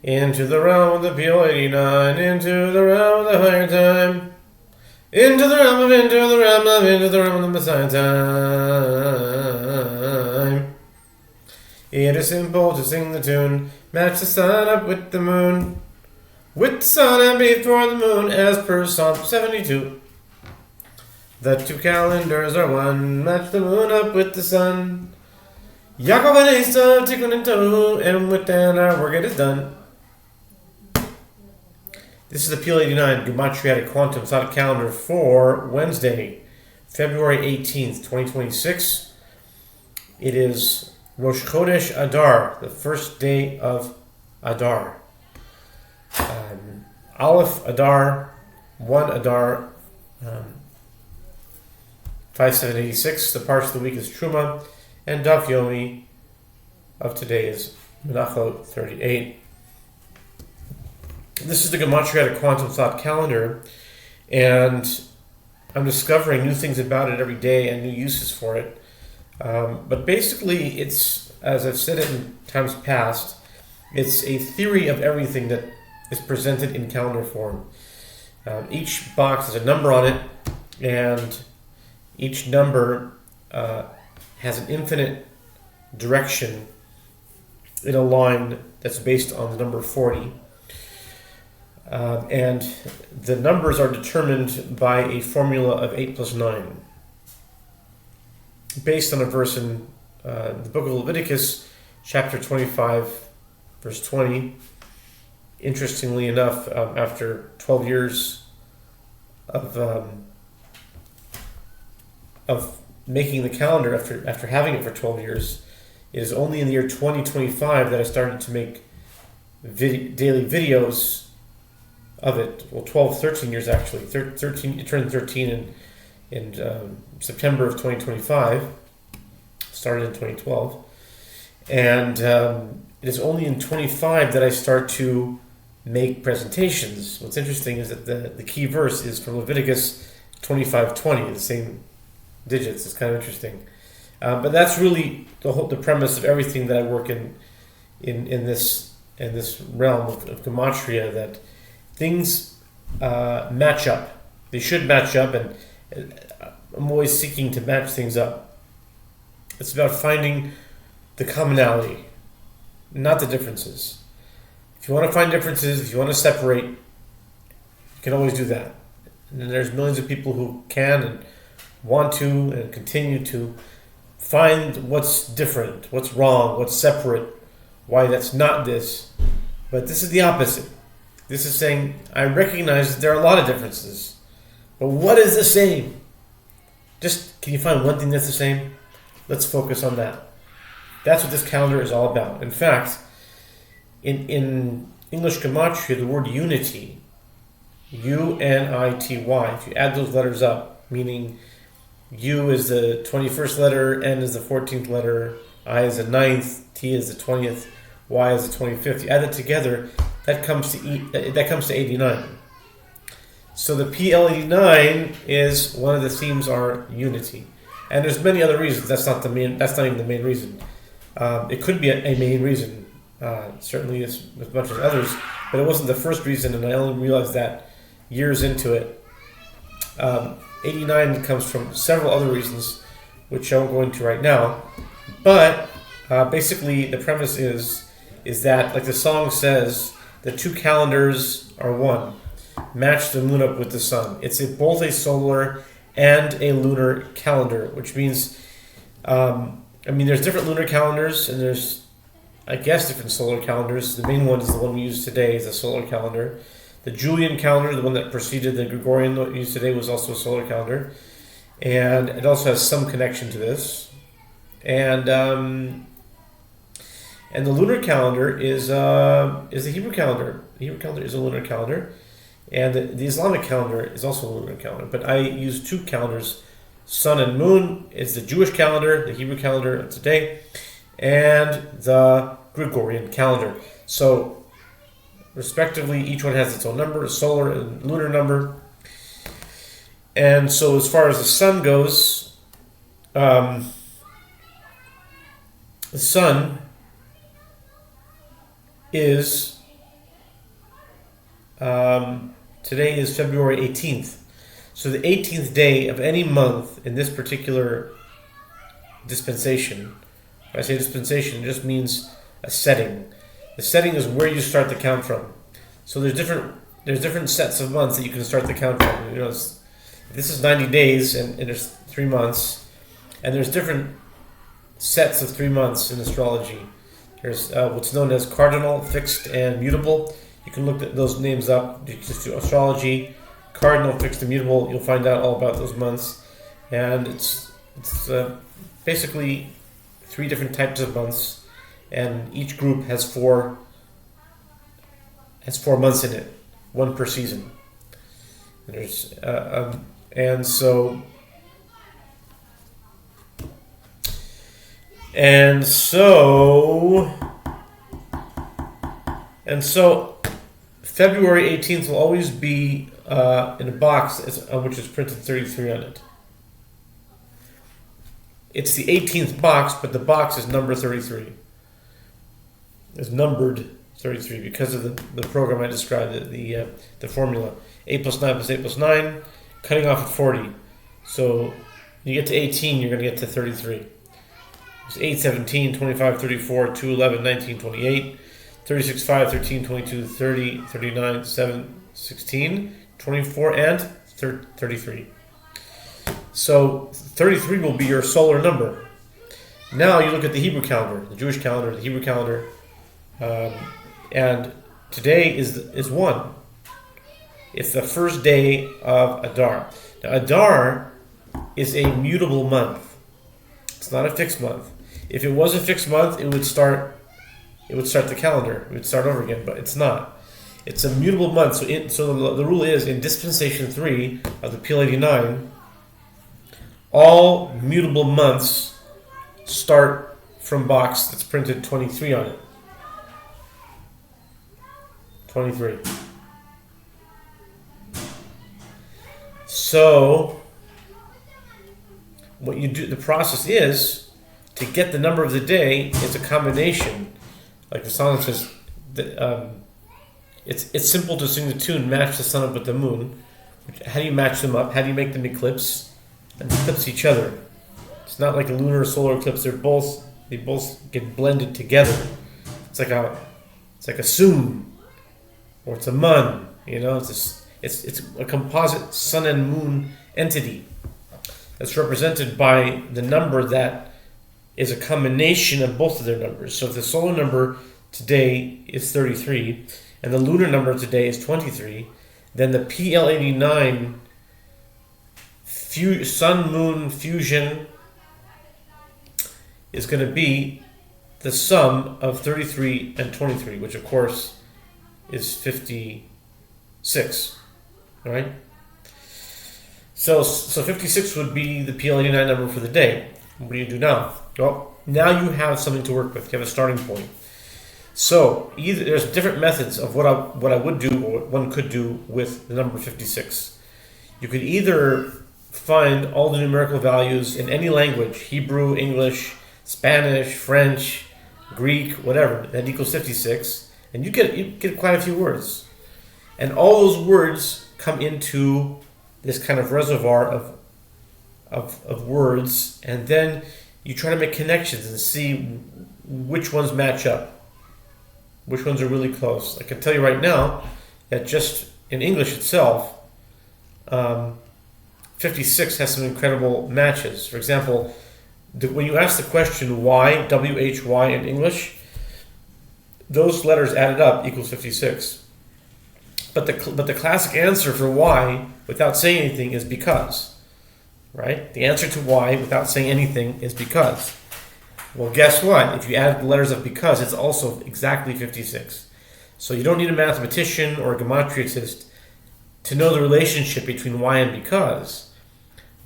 Into the realm of the PL-89, into the realm of the higher time, into the realm of, into the realm of, into the realm of the Messiah time. It is simple to sing the tune, match the sun up with the moon, with the sun and before the moon, as per Psalm 72. The two calendars are one, match the moon up with the sun. Yaakov and Esau, Tikkun and Tohu, and with that our work it is done. This is the PL-89 Gematriatic Quantum Thought Calendar for Wednesday, February 18th, 2026. It is Rosh Chodesh Adar, the first day of Adar. Aleph Adar, 1 Adar, 5786. The parts of the week is Truma, and Daf Yomi of today is Menachot 38. This is the Gematriatic Quantum Thought Calendar, and I'm discovering new things about it every day and new uses for it. But basically, it's, as I've said it in times past, it's a theory of everything that is presented in calendar form. Each box has a number on it, and each number has an infinite direction in a line that's based on the number 40. And the numbers are determined by a formula of 8 plus 9, based on a verse in the book of Leviticus, chapter 25, verse 20. Interestingly enough, after 12 years of making the calendar, after having it for 12 years, it is only in the year 2025 that I started to make daily videos of it. Well, 12, 13 years actually. 13, it turned 13 in September of 2025. Started in 2012. And it is only in 25 that I start to make presentations. What's interesting is that the key verse is from Leviticus 25:20, the same digits. It's kind of interesting. But that's really the premise of everything that I work in this realm of gematria, that things match up. They should match up, and I'm always seeking to match things up. It's about finding the commonality, not the differences. If you want to find differences, if you want to separate, you can always do that. And there's millions of people who can and want to and continue to find what's different, what's wrong, what's separate, why that's not this. But this is the opposite. This is saying, I recognize that there are a lot of differences, but what is the same? Just, can you find one thing that's the same? Let's focus on that. That's what this calendar is all about. In fact, in English gematria, the word unity, unity, if you add those letters up, meaning U is the 21st letter, N is the 14th letter, I is the 9th, T is the 20th, Y is the 25th. You add it together, that comes to 89. So the PL-89 is, one of the themes are unity, and there's many other reasons. That's not even the main reason. It could be a main reason, certainly as much as others, but it wasn't the first reason, and I only realized that years into it. 89 comes from several other reasons, which I won't go into right now. But basically, the premise is that, like the song says, the two calendars are one. Match the moon up with the sun. It's both a solar and a lunar calendar, which means, there's different lunar calendars, and there's, I guess, different solar calendars. The main one is the one we use today, is a solar calendar. The Julian calendar, the one that preceded the Gregorian that we use today, was also a solar calendar, and it also has some connection to this. And the lunar calendar is the Hebrew calendar. The Hebrew calendar is a lunar calendar, and the Islamic calendar is also a lunar calendar. But I use two calendars: sun and moon. It's the Jewish calendar, the Hebrew calendar of today, and the Gregorian calendar. So, respectively, each one has its own number, a solar and lunar number. And so as far as the sun goes, the sun is Today is February 18th. So the 18th day of any month in this particular dispensation, when I say dispensation, it just means a setting. The setting is where you start the count from. So there's different sets of months that you can start the count from. This is 90 days and there's 3 months, and there's different sets of 3 months in astrology. There's what's known as cardinal, fixed, and mutable. You can look at those names up. You just do astrology, cardinal, fixed, and mutable. You'll find out all about those months, and it's basically 3 different types of months, and each group has 4 months in it, 1 per season. And so February 18th will always be in a box which is printed 33 on it. It's the 18th box, but the box is number 33. It's numbered 33 because of the program I described, the formula. 8 plus 9 plus 8 plus 9, cutting off at 40. So you get to 18, you're going to get to 33. It's 8, 17, 25, 34, 2, 11, 19, 28, 36, 5, 13, 22, 30, 39, 7, 16, 24, and 33. So 33 will be your solar number. Now you look at the Hebrew calendar, the Jewish calendar, the Hebrew calendar, and today is 1. It's the first day of Adar. Now Adar is a mutable month. It's not a fixed month. If it was a fixed month, it would start the calendar. It would start over again, but it's not. It's a mutable month. So the rule is, in Dispensation 3 of the PL-89, all mutable months start from box that's printed 23 on it. 23. So what you do, the process is, to get the number of the day, it's a combination. Like the song says, it's simple to sing the tune, match the sun up with the moon. How do you match them up? How do you make them eclipse? And eclipse each other. It's not like a lunar or solar eclipse. They both get blended together. It's like a sun, or it's a mun. It's a composite sun and moon entity that's represented by the number that is a combination of both of their numbers. So if the solar number today is 33 and the lunar number today is 23, then the PL-89 sun-moon fusion is going to be the sum of 33 and 23, which of course is 56, right? So 56 would be the PL-89 number for the day. What do you do now? Well, now you have something to work with. You have a starting point. So either there's different methods of what I would do, or what one could do with the number 56. You could either find all the numerical values in any language, Hebrew, English, Spanish, French, Greek, whatever, that equals 56, and you get quite a few words. And all those words come into this kind of reservoir of words, and then you try to make connections and see which ones match up, which ones are really close. I can tell you right now that just in English itself, 56 has some incredible matches. For example, when you ask the question why, W-H-Y in English, those letters added up equals 56. But the classic answer for why, without saying anything, is because. Right? The answer to why, without saying anything, is because. Well, guess what? If you add the letters of because, it's also exactly 56. So you don't need a mathematician or a gematriatist to know the relationship between why and because.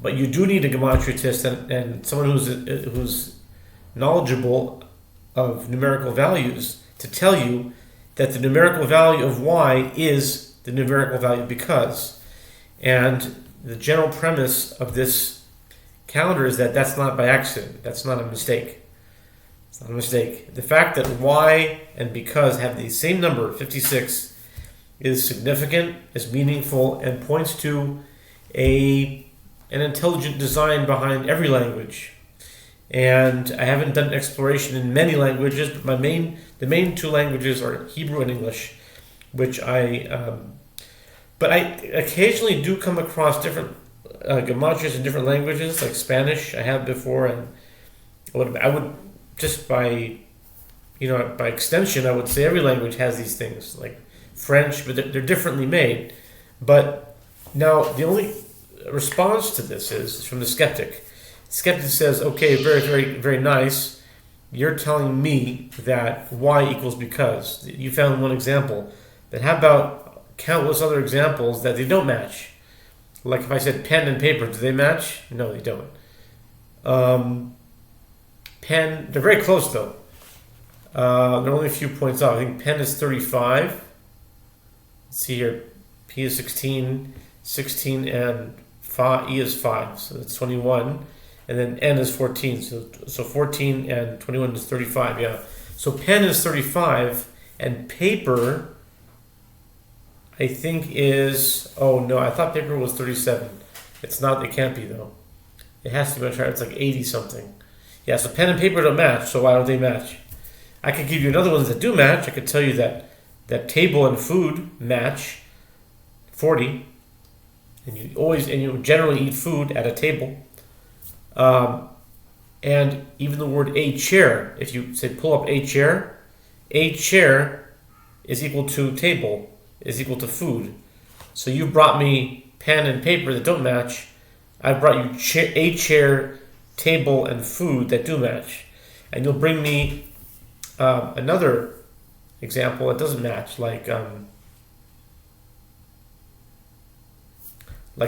But you do need a gematriatist and someone who's knowledgeable of numerical values to tell you that the numerical value of y is the numerical value of because. And the general premise of this calendar is that that's not by accident. That's not a mistake. The fact that y and because have the same number, 56, is significant, is meaningful, and points to an intelligent design behind every language. And I haven't done exploration in many languages, but the main two languages are Hebrew and English, which but I occasionally do come across different gematrias in different languages, like Spanish. I have before, and I would just by extension, I would say every language has these things, like French, but they're differently made. But now the only response to this is from the skeptic. The skeptic says, okay, very, very, very nice. You're telling me that y equals because. You found one example. But how about countless other examples that they don't match? Like if I said pen and paper, do they match? No, they don't. Pen, they're very close though. They're only a few points off. I think pen is 35. Let's see here. P is 16, 16 and 5, E is 5, so that's 21. And then N is 14, so 14 and 21 is 35, yeah. So pen is 35, and paper, I think is, oh no, I thought paper was 37. It's not, it can't be though. It has to be much higher, it's like 80 something. Yeah, so pen and paper don't match, so why don't they match? I could give you another ones that do match. I could tell you that table and food match 40. And you generally eat food at a table. And even the word a chair, if you say pull up a chair is equal to table, is equal to food. So you brought me pen and paper that don't match. I brought you a chair, table, and food that do match. And you'll bring me another example that doesn't match, like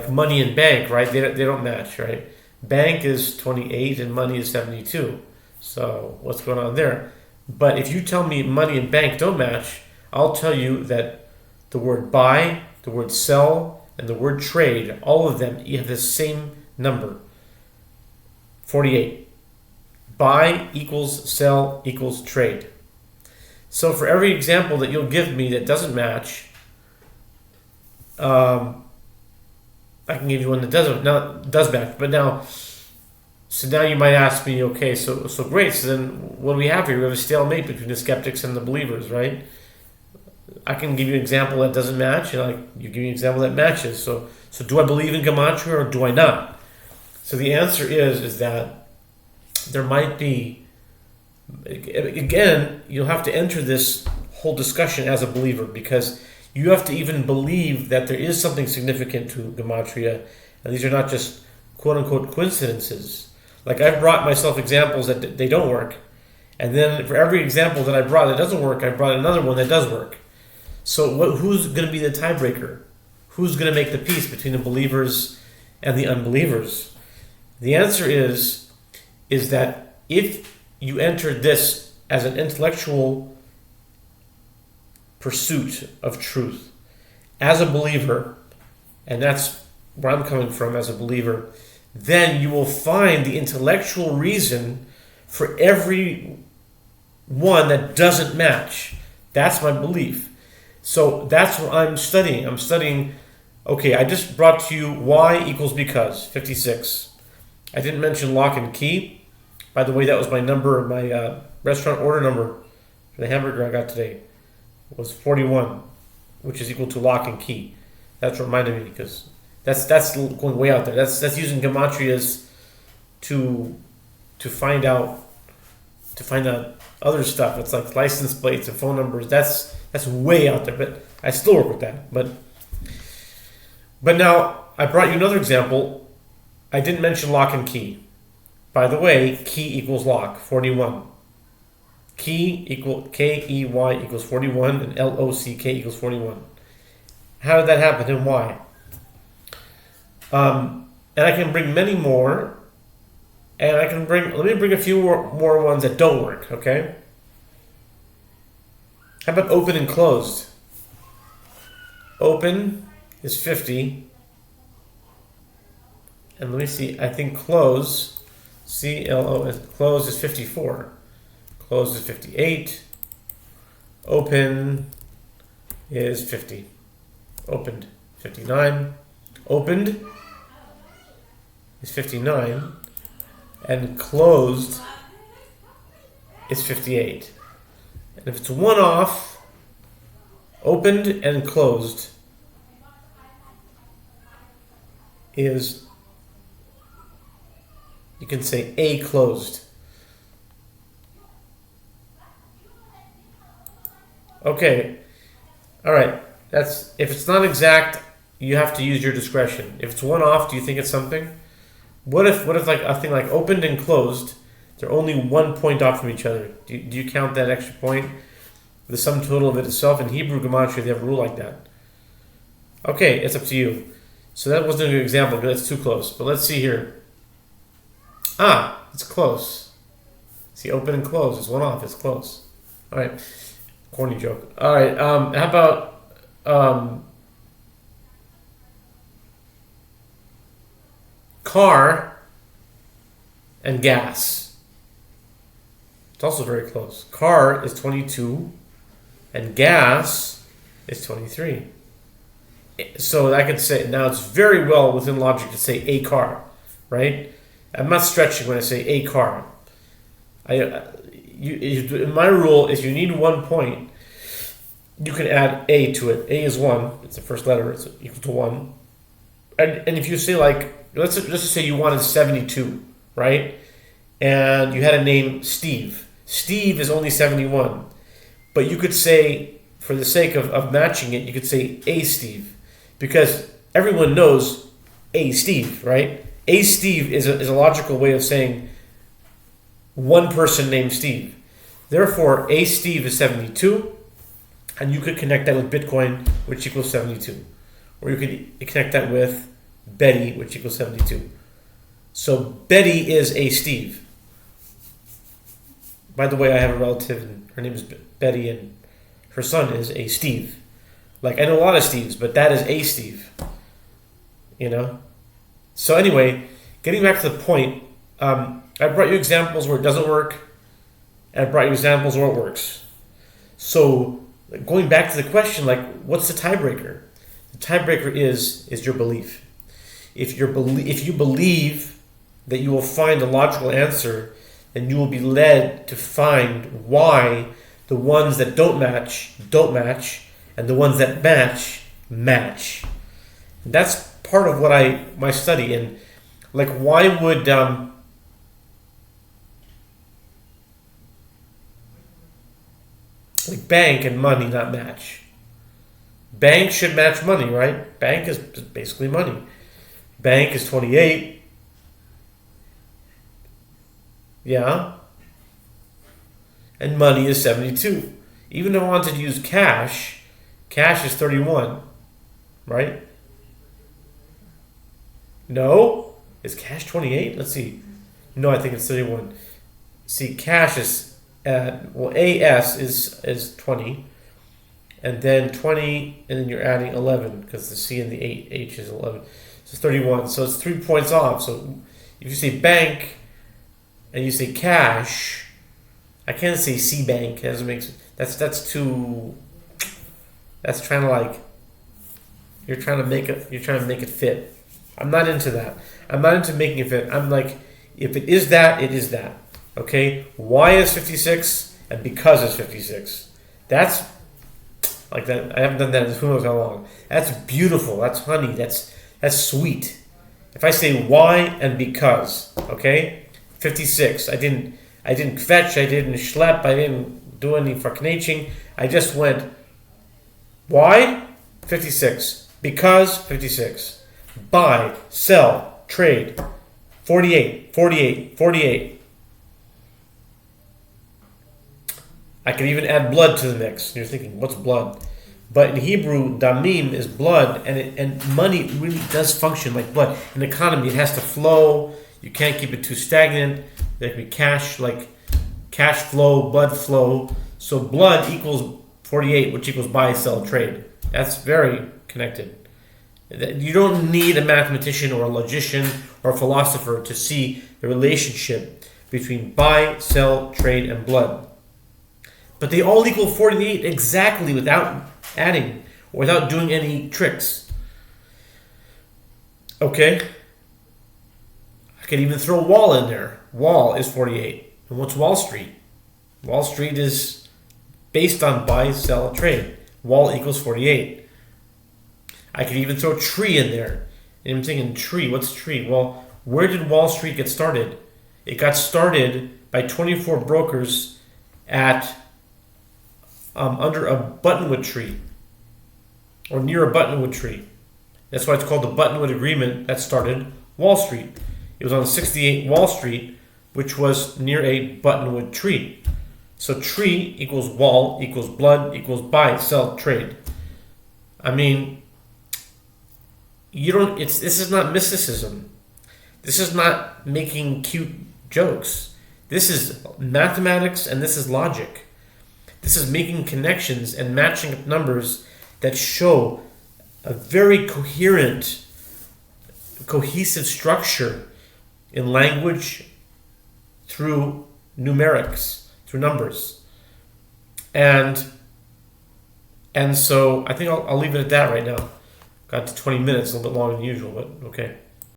money and bank, right? They don't match, right? Bank is 28 and money is 72. So what's going on there? But if you tell me money and bank don't match, I'll tell you that the word buy, the word sell, and the word trade, all of them, you have the same number, 48. Buy equals sell equals trade. So for every example that you'll give me that doesn't match, I can give you one that does match. But now you might ask me, okay, so great. So then what do we have here? We have a stalemate between the skeptics and the believers, right? I can give you an example that doesn't match, and you give me an example that matches. So do I believe in gematria or do I not? So the answer is that there might be, again, you'll have to enter this whole discussion as a believer, because you have to even believe that there is something significant to gematria, and these are not just quote-unquote coincidences. Like I've brought myself examples that they don't work, and then for every example that I brought that doesn't work, I brought another one that does work. So who's going to be the tiebreaker? Who's going to make the peace between the believers and the unbelievers? The answer is that if you enter this as an intellectual pursuit of truth as a believer, and that's where I'm coming from as a believer, then you will find the intellectual reason for every one that doesn't match. That's my belief. So that's what I'm studying. I'm studying, okay, I just brought to you y equals because, 56. I didn't mention lock and key. By the way, that was my number, my restaurant order number for the hamburger I got today. It was 41, which is equal to lock and key. That's what reminded me, because that's going way out there. That's using gematrias to find out other stuff. It's like license plates and phone numbers. That's way out there, but I still work with that. But now I brought you another example. I didn't mention lock and key. By the way, key equals lock, 41. Key equal K-E-Y equals 41, and L-O-C-K equals 41. How did that happen and why? And I can bring many more, and let me bring a few more ones that don't work, okay? How about open and closed? Open is 50, and let me see, I think close, C-L-O-S, close is 54. Close is 58. Open is 50. Opened, 59. Opened is 59. And closed is 58. And if it's one off, opened and closed is, you can say A closed. Okay. All right. That's, if it's not exact, you have to use your discretion. If it's one off, do you think it's something? What if like a thing like opened and closed, they're only 1 point off from each other? Do you count that extra point? The sum total of it itself. In Hebrew Gematria, they have a rule like that. Okay, it's up to you. So that wasn't a good example because that's too close. But let's see here. It's close. See, open and close. It's one off. It's close. All right. Corny joke. All right. How about car and gas? It's also very close. Car is 22 and gas is 23. So I could say, now it's very well within logic to say a car, right? I'm not stretching when I say a car. In my rule, if you need 1 point, you can add a to it. A is 1. It's the first letter. It's equal to 1. And if you say like, let's just say you wanted 72, right? And you had a name Steve. Steve is only 71. But you could say, for the sake of matching it, you could say a Steve. Because everyone knows a Steve, right? A Steve is a logical way of saying one person named Steve. Therefore, a Steve is 72. And you could connect that with Bitcoin, which equals 72. Or you could connect that with Betty, which equals 72. So Betty is a Steve. By the way, I have a relative, and her name is Betty, and her son is a Steve. Like, I know a lot of Steves, but that is a Steve. You know? So anyway, getting back to the point, I brought you examples where it doesn't work, and I brought you examples where it works. So going back to the question, like, what's the tiebreaker? The tiebreaker is your belief. If you believe that you will find a logical answer, then you will be led to find why the ones that don't match, and the ones that match. And that's part of what my study. And like, why would like bank and money not match? Bank should match money, right? Bank is basically money. Bank is 28. Yeah. And money is 72. Even if I wanted to use cash is 31. Right? No? Is cash 28? Let's see. No, I think it's 31. See, cash is AS is 20. And then 20, and then you're adding 11 because the C and the H is 11. So it's 31. So it's 3 points off. So if you say bank and you say cash, I can't say C bank. That doesn't make sense. That's too. That's trying to like. You're trying to make it fit. I'm not into that. I'm not into making it fit. I'm like, if it is that, it is that. Okay? Why is 56 and because it's 56? That's like that. I haven't done that in who knows how long. That's beautiful. That's honey. That's sweet. If I say why and because, okay? 56. I didn't fetch. I didn't schlep. I didn't do any verknetching. I just went why 56. Because 56. Buy, sell, trade. 48, 48, 48. I could even add blood to the mix. You're thinking, what's blood? But in Hebrew, damim is blood, and money really does function like blood. In an economy, it has to flow. You can't keep it too stagnant. There can be cash, like cash flow, blood flow. So blood equals 48, which equals buy, sell, trade. That's very connected. You don't need a mathematician or a logician or a philosopher to see the relationship between buy, sell, trade, and blood. But they all equal 48 exactly without adding without doing any tricks. Okay? I could even throw wall in there. Wall is 48. And what's Wall Street? Wall Street is based on buy, sell, trade. Wall equals 48. I could even throw tree in there. And I'm thinking, tree, what's tree? Well, where did Wall Street get started? It got started by 24 brokers at under a buttonwood tree, or near a buttonwood tree. That's why it's called the Buttonwood Agreement that started Wall Street. It was on 68 Wall Street, which was near a buttonwood tree. So tree equals wall equals blood equals buy, sell, trade. I mean, this is not mysticism. This is not making cute jokes. This is mathematics and this is logic. This is making connections and matching up numbers that show a very coherent, cohesive structure in language through numerics, through numbers. And so I think I'll leave it at that right now. Got to 20 minutes, a little bit longer than usual, but okay.